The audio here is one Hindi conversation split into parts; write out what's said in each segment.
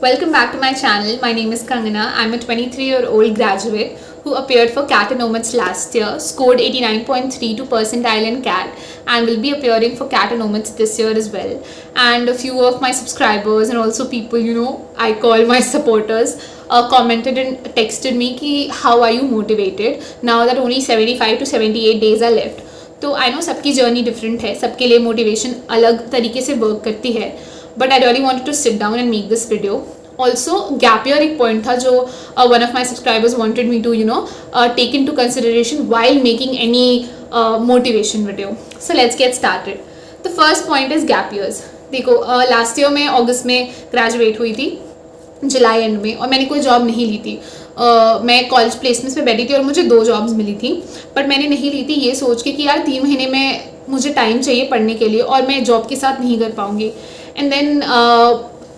Welcome back to my channel. My name is Kangana. I'm a 23-year-old graduate who appeared for CAT and OMITS last year, scored 89.32 percentile in CAT, and will be appearing for CAT and OMITS this year as well. And a few of my subscribers and also people, I call my supporters, commented and texted me कि how are you motivated now that only 75 to 78 days are left. तो आई नो सबकी जर्नी डिफरेंट है, सबके लिए मोटिवेशन अलग तरीके से वर्क करती है, but I really wanted to sit down and make this video. Also gap year एक पॉइंट था जो one of my subscribers wanted me to take into consideration while making any motivation video. So let's get started. The first point is gap years. देखो लास्ट ईयर में अगस्त में ग्रेजुएट हुई थी, जुलाई एंड में, और मैंने कोई जॉब नहीं ली थी. मैं कॉलेज प्लेसमेंट्स में बैठी थी और मुझे 2 जॉब्स मिली थी, बट मैंने नहीं ली थी ये सोच के कि यार 3 महीने में मुझे टाइम चाहिए पढ़ने के लिए और मैं जॉब के साथ नहीं कर पाऊँगी. And then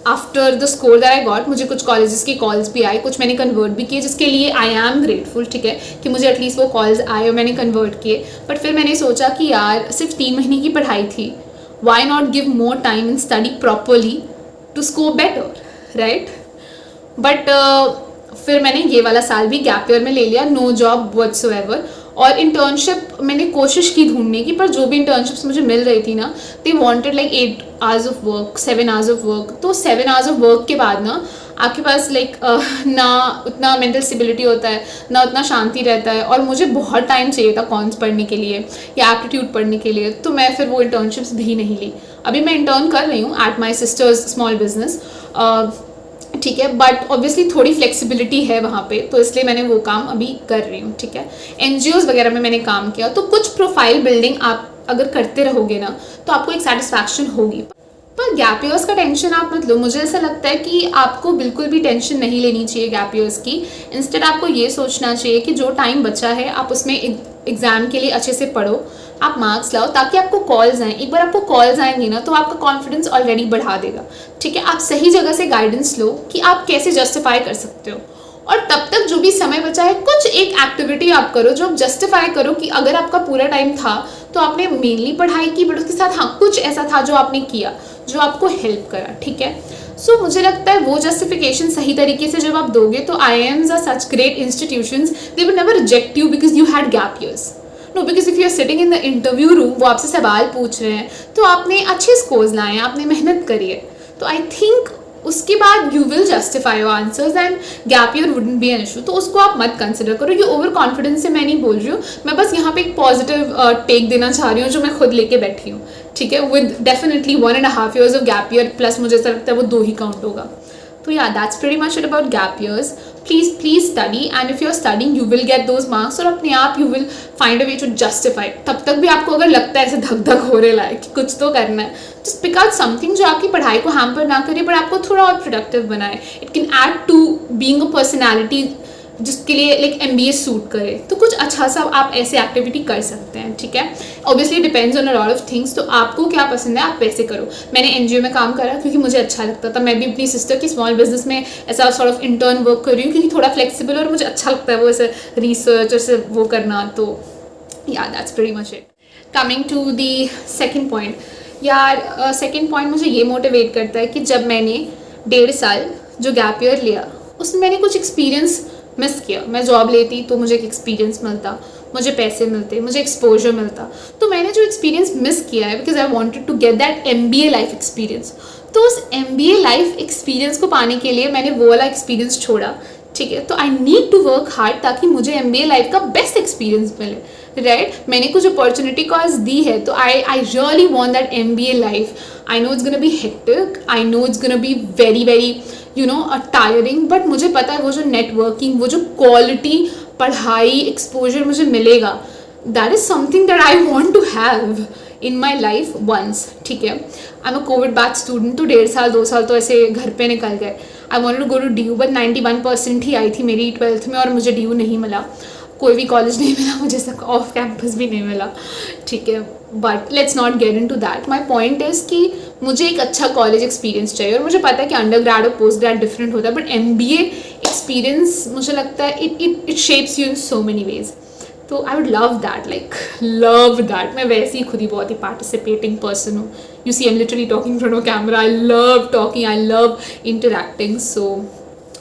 after the score that I got, मुझे कुछ कॉलेजेस की कॉल्स भी आई, कुछ मैंने कन्वर्ट भी किए, जिसके लिए आई एम ग्रेटफुल. ठीक है कि मुझे एटलीस्ट वो कॉल्स आए और मैंने कन्वर्ट किए. बट फिर मैंने सोचा कि यार सिर्फ 3 महीने की पढ़ाई थी, why not give more time and study properly to score better, right. But फिर मैंने ये वाला साल भी गैप ईयर में ले लिया, नो जॉब व्हाटसोएवर. और इंटर्नशिप मैंने कोशिश की ढूंढने की, पर जो भी इंटर्नशिप्स मुझे मिल रही थी ना, they wanted like 8 hours of work, 7 hours of work. तो 7 आवर्स ऑफ वर्क के बाद ना आपके पास ना उतना मेंटल स्टेबिलिटी होता है, ना उतना शांति रहता है, और मुझे बहुत टाइम चाहिए था कॉन्स पढ़ने के लिए या एप्टीट्यूड पढ़ने के लिए. तो मैं फिर वो इंटर्नशिप्स भी नहीं ली. अभी मैं इंटर्न कर रही हूँ at my sisters small business, ठीक है, बट ऑब्वियसली थोड़ी फ्लेक्सिबिलिटी है वहाँ पे, तो इसलिए मैंने वो काम अभी कर रही हूँ. ठीक है, NGOs वगैरह में मैंने काम किया. तो कुछ प्रोफाइल बिल्डिंग आप अगर करते रहोगे ना तो आपको एक सेटिस्फैक्शन होगी. पर गैप ईयर्स का टेंशन आप मत लो. मुझे ऐसा लगता है कि आपको बिल्कुल भी टेंशन नहीं लेनी चाहिए गैप ईयर्स की. इंस्टेड आपको ये सोचना चाहिए कि जो टाइम बचा है आप उसमें एग्ज़ाम के लिए अच्छे से पढ़ो, आप मार्क्स लाओ, ताकि आपको कॉल्स आएँ. एक बार आपको कॉल्स आएंगी ना तो आपका कॉन्फिडेंस ऑलरेडी बढ़ा देगा. ठीक है, आप सही जगह से गाइडेंस लो कि आप कैसे जस्टिफाई कर सकते हो. और तब तक जो भी समय बचा है, कुछ एक एक्टिविटी आप करो जो आप जस्टिफाई करो कि अगर आपका पूरा टाइम था तो आपने मेनली पढ़ाई की, बट उसके साथ हाँ कुछ ऐसा था जो आपने किया जो आपको हेल्प करा. ठीक है, सो मुझे लगता है वो जस्टिफिकेशन सही तरीके से जब आप दोगे तो IIMs are such great institutions, they will never reject you because you had gap years. No, because if you are sitting in the interview room, वो आपसे सवाल पूछ रहे हैं तो आपने अच्छे स्कोर्स लाए हैं, आपने मेहनत करी है, तो आई थिंक उसके बाद you will justify your answers and gap year wouldn't be an issue. तो उसको आप मत कंसिडर करो. ये ओवर कॉन्फिडेंस से मैं नहीं बोल रही हूँ, मैं बस यहाँ पे एक पॉजिटिव टेक देना चाह रही हूँ जो मैं खुद लेके बैठी हूँ. ठीक है, with definitely 1.5 years of gap year plus मुझे ऐसा लगता है वो 2 ही काउंट होगा. तो yeah that's pretty much it about gap years. Please study, and if you are studying you will get those marks, और अपने आप you will find a way to justify. तब तक भी आपको अगर लगता है ऐसे धक धक हो रहा है कि कुछ तो करना है, जस्ट पिक आउट समथिंग जो आपकी पढ़ाई को हैम्पर ना करे बट आपको थोड़ा और प्रोडक्टिव बनाए. It can add to being a personality जिसके लिए लाइक MBA सूट करे. तो कुछ अच्छा सा आप ऐसे एक्टिविटी कर सकते हैं. ठीक है, obviously depends on a lot of things. तो आपको क्या पसंद है आप वैसे करो. मैंने NGO में काम करा क्योंकि मुझे अच्छा लगता था. मैं भी अपनी सिस्टर की स्मॉल बिजनेस में ऐसा सॉर्ट ऑफ इंटर्न वर्क कर रही हूँ क्योंकि थोड़ा फ्लेक्सिबल और मुझे अच्छा लगता है वो ऐसे रिसर्च ऐसे वो करना. तो yeah that's pretty much it. Coming to the second point. यार सेकेंड पॉइंट मुझे ये मोटिवेट करता है कि जब मैंने 1.5 साल जो गैप ईयर लिया उसमें मैंने कुछ एक्सपीरियंस मिस किया. मैं जॉब लेती तो मुझे एक एक्सपीरियंस मिलता, मुझे पैसे मिलते, मुझे एक्सपोजर मिलता. तो मैंने जो एक्सपीरियंस मिस किया है because I wanted to get that MBA life experience. तो उस MBA लाइफ एक्सपीरियंस को पाने के लिए मैंने वो वाला एक्सपीरियंस छोड़ा. ठीक है, तो I need to work hard ताकि मुझे MBA लाइफ का बेस्ट एक्सपीरियंस मिले. राइट, मैंने कुछ अपॉर्चुनिटी कॉस्ट दी है तो I really want that MBA life. I know it's gonna be hectic, I know it's gonna be very very tiring, but मुझे पता है वो जो नेटवर्किंग, वो जो क्वालिटी पढ़ाई एक्सपोजर मुझे मिलेगा, that is something that I want to have in my life once. ठीक है, I am a COVID batch student, तो 1.5 साल 2 साल तो ऐसे घर पे निकल गए. I wanted to go to DU but 91% ही आई थी मेरी 12th में और मुझे DU नहीं मिला. कोई भी कॉलेज नहीं मिला मुझे, सब ऑफ कैंपस भी नहीं मिला. ठीक है, but let's not get into that. My point is कि मुझे एक अच्छा कॉलेज एक्सपीरियंस चाहिए. और मुझे पता है कि अंडर ग्रेड और पोस्ट ग्रेड डिफरेंट होता है, बट MBA एक्सपीरियंस मुझे लगता है it shapes you in so many ways. तो I would love that, like love that. मैं वैसे ही खुद ही बहुत ही पार्टिसिपेटिंग पर्सन हूँ. You see, I am literally talking front of camera. I love talking, I love interacting. So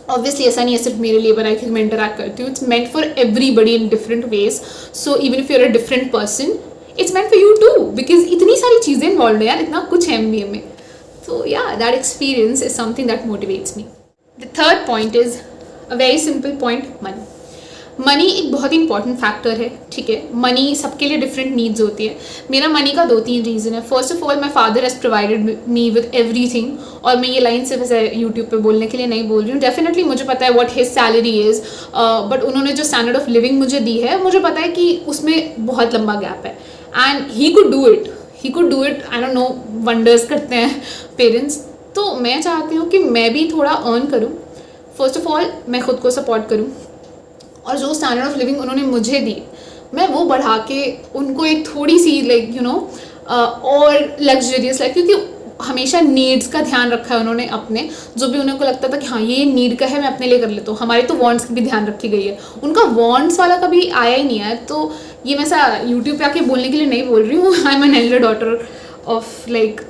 obviously ऐसा नहीं है सिर्फ मेरे लिए बनाया कि मैं इंटरैक्ट करती हूँ. It's meant for everybody in different ways. So even if you are a different person, it's meant for you too, because इतनी सारी चीज़ें इन्वॉल्व है यार, इतना कुछ है MBA में. So yeah, that experience is something that motivates me. The third point is a very simple point, money. Money एक बहुत ही इंपॉर्टेंट फैक्टर है, ठीक है. मनी सबके लिए डिफरेंट नीड्स होती है. मेरा मनी का 2-3 रीज़न है. First of all, my father has provided me with everything. और मैं ये लाइन सिर्फ ऐसे यूट्यूब पे बोलने के लिए नहीं बोल रही हूँ. डेफिनेटली मुझे पता है what his salary is, but उन्होंने जो स्टैंडर्ड ऑफ लिविंग मुझे दी है, मुझे पता है कि उसमें बहुत लंबा गैप है. And he could do it. I don't know, wonders करते हैं पेरेंट्स. तो मैं चाहती हूँ कि मैं भी थोड़ा अर्न करूँ. फर्स्ट ऑफ ऑल मैं खुद को सपोर्ट करूँ, और जो स्टैंडर्ड ऑफ लिविंग उन्होंने मुझे दी, मैं वो बढ़ा के उनको एक थोड़ी सी लाइक यू नो और लग्जरियस लाइफ, क्योंकि हमेशा नीड्स का ध्यान रखा है उन्होंने अपने. जो भी उनको लगता था कि हाँ ये नीड का है, मैं अपने लिए कर लेता हूँ. हमारे तो वांट्स की भी ध्यान रखी गई है, उनका वांट्स वाला कभी आया ही नहीं है. तो ये मैं ऐसा यूट्यूब पे आके बोलने के लिए नहीं बोल रही हूँ. I am an elder daughter of like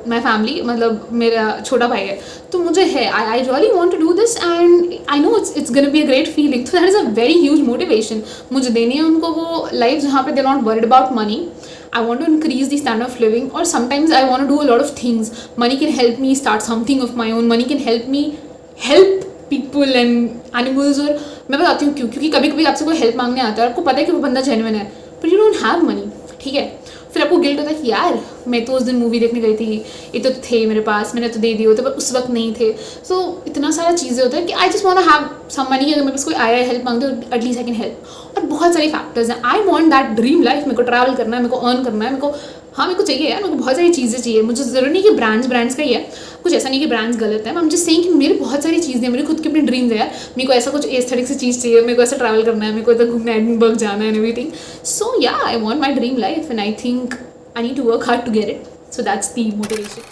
my family, मतलब मेरा छोटा भाई है. तो मुझे है, I really want to do this, and I know it's gonna be a great feeling. तो that is a very huge motivation. मुझे देनी है उनको वो लाइफ जहाँ पे they not worried about money. I want to increase the standard of living, or sometimes I want to do a lot of things. Money can help me start something of my own. Money can help me help people and animals. और मैं बताती हूँ क्यों. क्योंकि कभी कभी आपसे कोई हेल्प मांगने आता है, आपको पता है कि वो बंदा जेन्युइन है, पर यू डोंट हैव मनी, ठीक है. फिर आपको गिल्ट होता है कि यार मैं तो उस दिन मूवी देखने गई थी, ये तो थे मेरे पास, मैंने तो दे दिए होते, पर उस वक्त नहीं थे. सो इतना सारा चीज़ें होता है कि I just want to have some money. अगर मेरे पास कोई आया हेल्प मांगते हो, एटलीस्ट आई कैन हेल्प. और बहुत सारी फैक्टर्स हैं. I want that dream life. मेरे को ट्रैवल करना है, मेरे को अर्न करना है, मेरे को मेरे को चाहिए यार, मेरे को बहुत सारी चीज़ें चाहिए. मुझे ज़रूरी नहीं कि ब्रांड्स का ही है, कुछ ऐसा नहीं कि ब्रांड्स गलत है. मैं जस्ट सेइंग कि मेरे बहुत सारी चीज़ें हैं, मेरे खुद के अपने ड्रीम्स है यार. मेरे को ऐसा कुछ एस्थेटिक सी चीज़ चाहिए, मेरे को ऐसा ट्रैवल करना है, मेरे को इधर घूमना है, एडिनबर्ग जाना है and everything. So yeah I want my dream life, and I think I need to work hard to get it. So that's the motivation.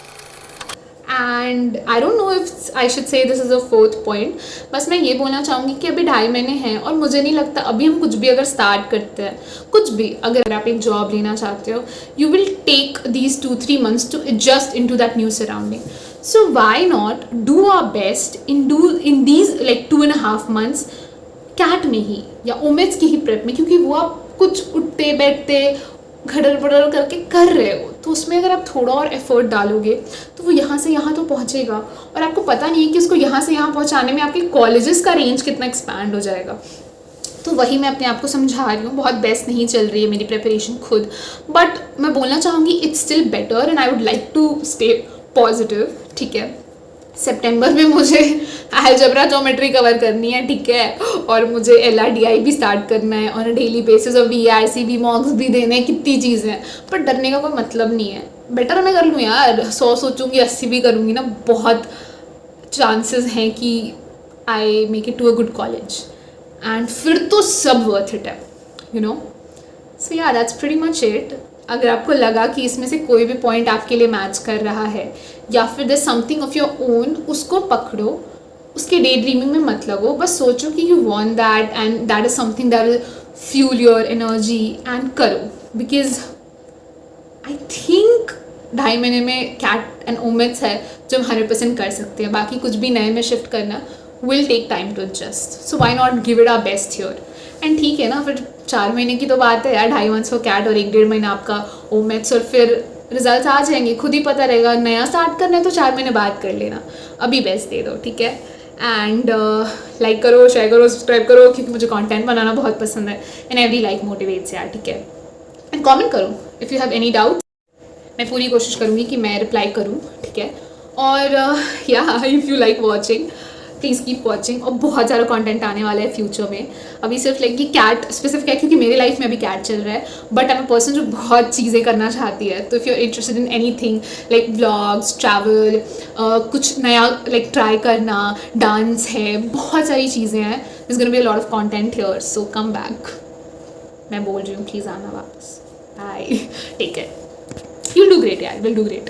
And I don't know if I should say this is a fourth point. बस मैं ये बोलना चाहूँगी कि अभी 2.5 महीने हैं, और मुझे नहीं लगता अभी हम कुछ भी अगर स्टार्ट करते हैं, कुछ भी अगर आप एक जॉब लेना चाहते हो, you will take these 2-3 months to adjust into that new surrounding. So why not do our best in these like 2.5 months cat में ही या ओमेट्स की ही प्रेप में, क्योंकि वो आप कुछ उठते बैठते घड़र बड़र करके कर रहे हो. तो उसमें अगर आप थोड़ा और एफर्ट डालोगे तो वो यहाँ से यहाँ तो पहुँचेगा, और आपको पता नहीं है कि उसको यहाँ से यहाँ पहुँचाने में आपके कॉलेजेस का रेंज कितना एक्सपैंड हो जाएगा. तो वही मैं अपने आप को समझा रही हूँ. बहुत बेस्ट नहीं चल रही है मेरी प्रिपरेशन खुद, बट मैं बोलना चाहूँगी it's still better, and I would like to stay positive, ठीक है. सितंबर में मुझे अलजेब्रा ज्योमेट्री कवर करनी है, ठीक है, और मुझे LRDI भी स्टार्ट करना है ऑन अ डेली बेसिस, और VIC भी मॉक्स भी देने हैं, कितनी चीज़ें हैं. पर डरने का कोई मतलब नहीं है. बेटर मैं कर लूँ यार, 100 सोचूंगी 80 भी करूँगी ना, बहुत चांसेस हैं कि I make it to a good college, and फिर तो सब वर्थ इट है, you know. So yeah that's pretty much it. अगर आपको लगा कि इसमें से कोई भी पॉइंट आपके लिए मैच कर रहा है, या फिर दर समथिंग ऑफ योर ओन, उसको पकड़ो. उसके डे ड्रीमिंग में मत लगो, बस सोचो कि you want that, and that is something that will fuel your energy, and करो. बिकॉज आई थिंक 2.5 महीने में कैट एंड ओमेट्स है जो हम 100% कर सकते हैं. बाकी कुछ भी नए में शिफ्ट करना will take time to adjust. So why not give it our best here. And ठीक है ना, फिर 4 महीने की तो बात है यार, 2.5 मंथ्स फॉर कैट और 1-1.5 महीना आपका ओमेट्स, और फिर रिजल्ट्स आ जाएंगे, खुद ही पता रहेगा. नया स्टार्ट करना है तो 4 महीने बाद कर लेना, अभी बेस्ट दे दो, ठीक है. एंड लाइक करो, शेयर करो, सब्सक्राइब करो, क्योंकि मुझे कंटेंट बनाना बहुत पसंद है, एंड एवरी लाइक मोटिवेट्स यार, ठीक है. एंड कमेंट करो if you have any doubt. मैं पूरी कोशिश करूँगी कि मैं रिप्लाई करूँ, ठीक है. और या if you like watching, please keep watching. और बहुत सारा कंटेंट आने वाला है फ्यूचर में. अभी सिर्फ लाइक कि कैट स्पेसिफिक है, क्योंकि मेरी लाइफ में अभी कैट चल रहा है, but I am a person जो बहुत चीज़ें करना चाहती है. तो if you are interested in anything like vlogs, travel, कुछ नया लाइक ट्राई करना, डांस है, बहुत सारी चीज़ें हैं. This gonna be a lot of content here, so come back. मैं बोल रही हूँ, प्लीज़ आना वापस. Bye, take care. You'll do great, yeah, we'll do great.